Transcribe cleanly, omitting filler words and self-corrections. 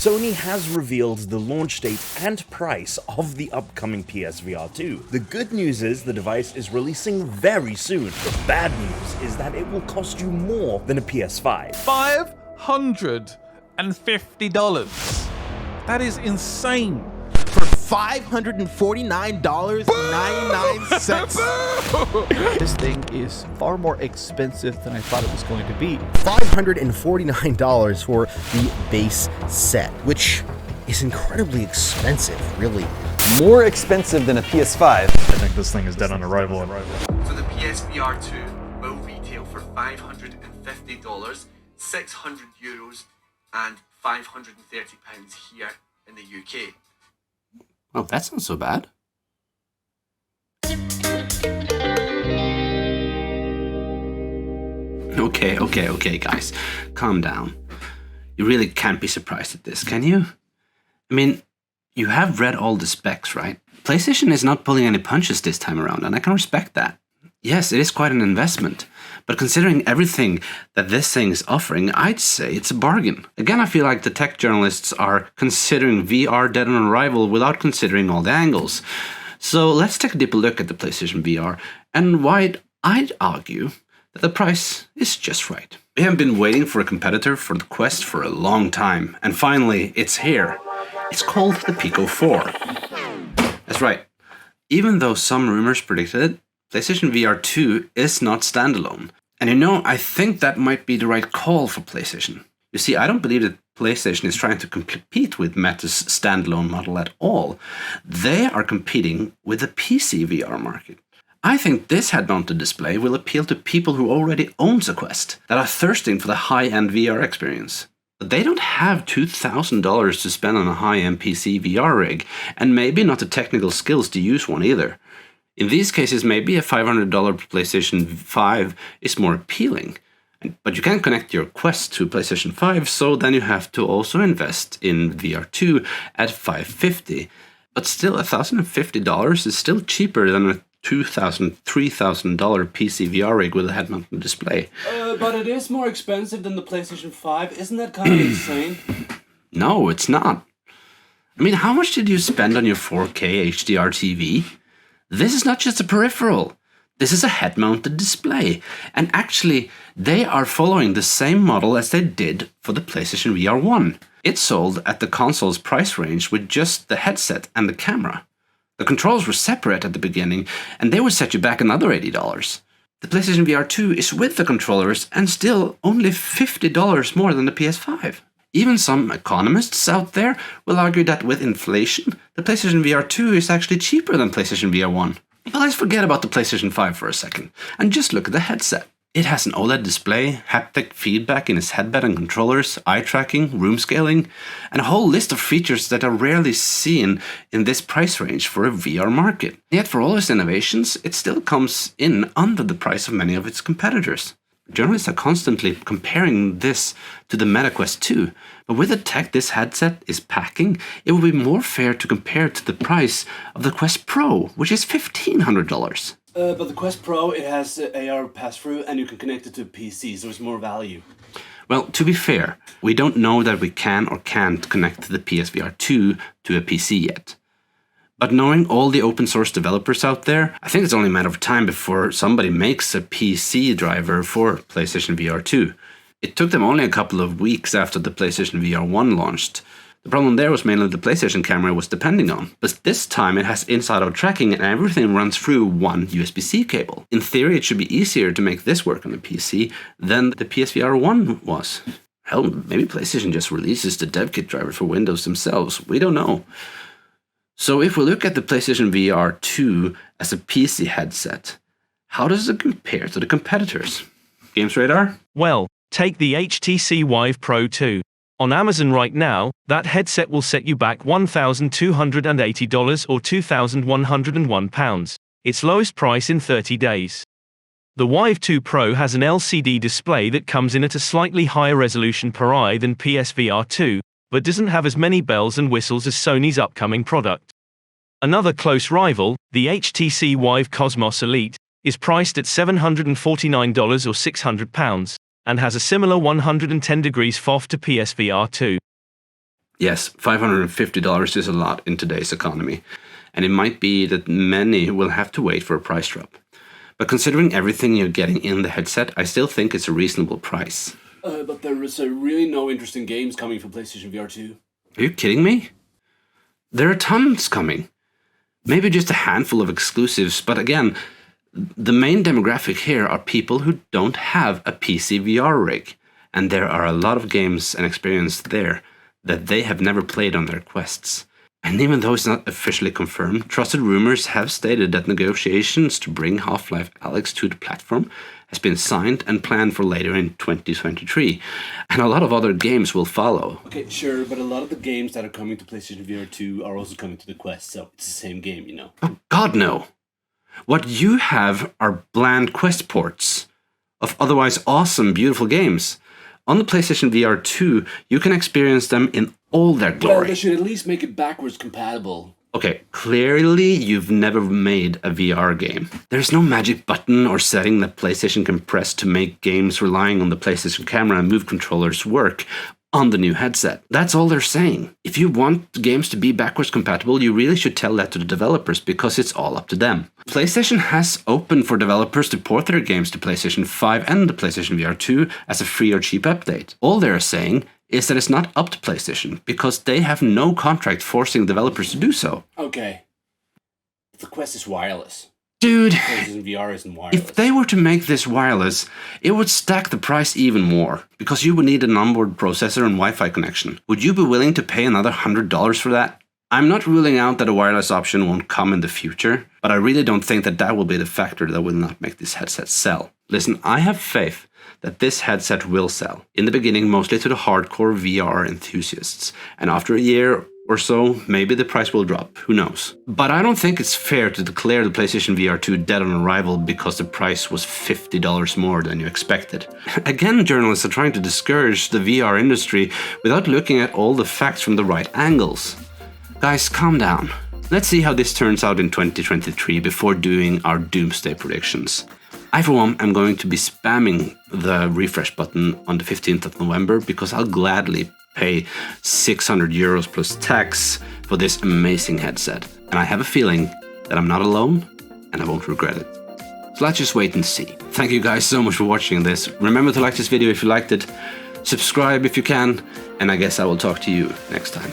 Sony has revealed the launch date and price of the upcoming PSVR 2. The good news is the device is releasing very soon. The bad news is that it will cost you more than a PS5. $550. That is insane. For $549.99. This thing is far more expensive than I thought it was going to be. $549 for the base set, which is incredibly expensive, really. More expensive than a PS5. I think this thing is dead on arrival. So the PSVR 2 will retail for $550, 600 euros, and £530 here in the UK. Oh, that's not so bad. Okay, guys. Calm down. You really can't be surprised at this, can you? I mean, you have read all the specs, right? PlayStation is not pulling any punches this time around, and I can respect that. Yes, it is quite an investment, but considering everything that this thing is offering, I'd say it's a bargain. Again, I feel like the tech journalists are considering VR dead on arrival without considering all the angles. So let's take a deeper look at the PlayStation VR and why I'd argue that the price is just right. We have been waiting for a competitor for the Quest for a long time, and finally, it's here. It's called the Pico 4. That's right. Even though some rumors predicted it, PlayStation VR 2 is not standalone. And I think that might be the right call for PlayStation. You see, I don't believe that PlayStation is trying to compete with Meta's standalone model at all. They are competing with the PC VR market. I think this head-mounted display will appeal to people who already own a Quest, that are thirsting for the high-end VR experience. But they don't have $2,000 to spend on a high-end PC VR rig, and maybe not the technical skills to use one either. In these cases, maybe a $500 PlayStation 5 is more appealing. But you can't connect your Quest to PlayStation 5, so then you have to also invest in VR2 at $550. But still, $1,050 is still cheaper than a $2,000, $3,000 PC VR rig with a head-mounted display. But it is more expensive than the PlayStation 5. Isn't that kind of insane? No, it's not. I mean, how much did you spend on your 4K HDR TV? This is not just a peripheral. This is a head-mounted display. And actually, they are following the same model as they did for the PlayStation VR 1. It sold at the console's price range with just the headset and the camera. The controls were separate at the beginning, and they would set you back another $80. The PlayStation VR 2 is with the controllers and still only $50 more than the PS5. Even some economists out there will argue that with inflation, the PlayStation VR 2 is actually cheaper than PlayStation VR 1. But let's forget about the PlayStation 5 for a second, and just look at the headset. It has an OLED display, haptic feedback in its headband and controllers, eye tracking, room scaling, and a whole list of features that are rarely seen in this price range for a VR market. Yet for all its innovations, it still comes in under the price of many of its competitors. Journalists are constantly comparing this to the Meta Quest 2, but with the tech this headset is packing, it will be more fair to compare to the price of the Quest Pro, which is $1,500. But the Quest Pro, it has AR pass-through and you can connect it to a PC, so it's more value. Well, to be fair, we don't know that we can or can't connect the PSVR 2 to a PC yet. But knowing all the open source developers out there, I think it's only a matter of time before somebody makes a PC driver for PlayStation VR 2. It took them only a couple of weeks after the PlayStation VR 1 launched. The problem there was mainly the PlayStation camera was depending on, but this time it has inside-out tracking and everything runs through one USB-C cable. In theory, it should be easier to make this work on a PC than the PSVR 1 was. Hell, maybe PlayStation just releases the dev kit driver for Windows themselves, we don't know. So if we look at the PlayStation VR 2 as a PC headset, how does it compare to the competitors? Games Radar? Well, take the HTC Vive Pro 2. On Amazon right now, that headset will set you back $1,280 or £2,101, its lowest price in 30 days. The Vive 2 Pro has an LCD display that comes in at a slightly higher resolution per eye than PSVR 2, but doesn't have as many bells and whistles as Sony's upcoming product. Another close rival, the HTC Vive Cosmos Elite, is priced at $749 or £600, and has a similar 110 degrees FOV to PSVR 2. Yes, $550 is a lot in today's economy, and it might be that many will have to wait for a price drop. But considering everything you're getting in the headset, I still think it's a reasonable price. But there is really no interesting games coming for PlayStation VR2. Are you kidding me? There are tons coming. Maybe just a handful of exclusives, but again, the main demographic here are people who don't have a PC VR rig, and there are a lot of games and experience there that they have never played on their Quests. And even though it's not officially confirmed, trusted rumors have stated that negotiations to bring Half-Life Alyx to the platform has been signed and planned for later in 2023, and a lot of other games will follow. Okay, sure, but a lot of the games that are coming to PlayStation VR2 are also coming to the Quest, so it's the same game, you know. Oh, God, no! What you have are bland Quest ports of otherwise awesome, beautiful games. On the PlayStation VR2, you can experience them in all their glory. Well, they should at least make it backwards compatible. Okay, clearly you've never made a VR game. There's no magic button or setting that PlayStation can press to make games relying on the PlayStation camera and Move controllers work on the new headset. That's all they're saying. If you want games to be backwards compatible, you really should tell that to the developers, because it's all up to them. PlayStation has opened for developers to port their games to PlayStation 5 and the PlayStation VR2 as a free or cheap update. All they're saying is that it's not up to PlayStation, because they have no contract forcing developers to do so. Okay. The Quest is wireless. Dude, PlayStation VR isn't wireless. if they were to make this wireless, it would stack the price even more, because you would need an onboard processor and Wi-Fi connection. Would you be willing to pay another $100 for that? I'm not ruling out that a wireless option won't come in the future, but I really don't think that that will be the factor that will not make this headset sell. Listen, I have faith that this headset will sell. In the beginning, mostly to the hardcore VR enthusiasts, and after a year or so, maybe the price will drop, who knows. But I don't think it's fair to declare the PlayStation VR2 dead on arrival because the price was $50 more than you expected. Again, journalists are trying to discourage the VR industry without looking at all the facts from the right angles. Guys, calm down. Let's see how this turns out in 2023 before doing our doomsday predictions. I, for one, am going to be spamming the refresh button on the 15th of November because I'll gladly pay €600 plus tax for this amazing headset. And I have a feeling that I'm not alone and I won't regret it. So let's just wait and see. Thank you guys so much for watching this. Remember to like this video if you liked it, subscribe if you can, and I guess I will talk to you next time.